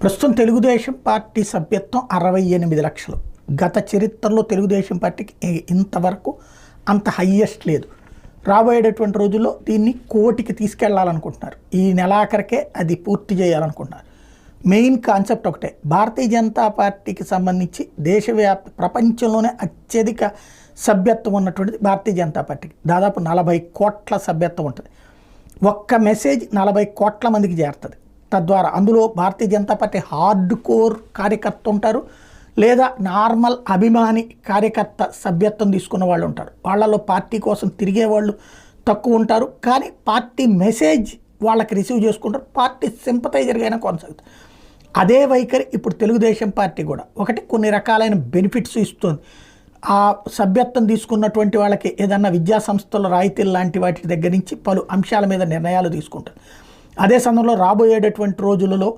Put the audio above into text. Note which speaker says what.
Speaker 1: ప్రస్తుతం తెలుగుదేశం పార్టీ సభ్యత్వం 68 లక్షలు. గత చరిత్రలో తెలుగుదేశం పార్టీకి ఇంతవరకు అంత హయ్యెస్ట్ లేదు. రాబోయేటటువంటి రోజుల్లో దీన్ని కోటికి తీసుకెళ్లాలనుకుంటున్నారు. ఈ నెలాఖరికే అది పూర్తి చేయాలనుకుంటున్నారు. మెయిన్ కాన్సెప్ట్ ఒకటే, భారతీయ జనతా పార్టీకి సంబంధించి దేశవ్యాప్త ప్రపంచంలోనే అత్యధిక సభ్యత్వం ఉన్నటువంటిది భారతీయ జనతా పార్టీకి. దాదాపు 40 కోట్ల సభ్యత్వం ఉంటుంది. ఒక్క మెసేజ్ 40 కోట్ల మందికి చేరుతుంది. తద్వారా అందులో Bharatiya Janata party hard core కార్యకర్త ఉంటారు, లేదా నార్మల్ అభిమాని కార్యకర్త సభ్యత్వం తీసుకున్న వాళ్ళు ఉంటారు. వాళ్ళలో పార్టీ కోసం తిరిగే వాళ్ళు తక్కువ ఉంటారు, కానీ పార్టీ మెసేజ్ వాళ్ళకి రిసీవ్ చేసుకుంటారు. పార్టీ సింపతైజర్గా అయినా కొనసాగుతుంది. అదే వైఖరి ఇప్పుడు తెలుగుదేశం పార్టీ కూడా ఒకటి కొన్ని రకాలైన బెనిఫిట్స్ ఇస్తుంది. ఆ సభ్యత్వం తీసుకున్నటువంటి వాళ్ళకి ఏదన్నా విద్యా సంస్థల రాయితీలు లాంటి వాటి దగ్గర నుంచి పలు అంశాల మీద నిర్ణయాలు తీసుకుంటారు. అదే సమయంలో రాబోయేటటువంటి రోజులలో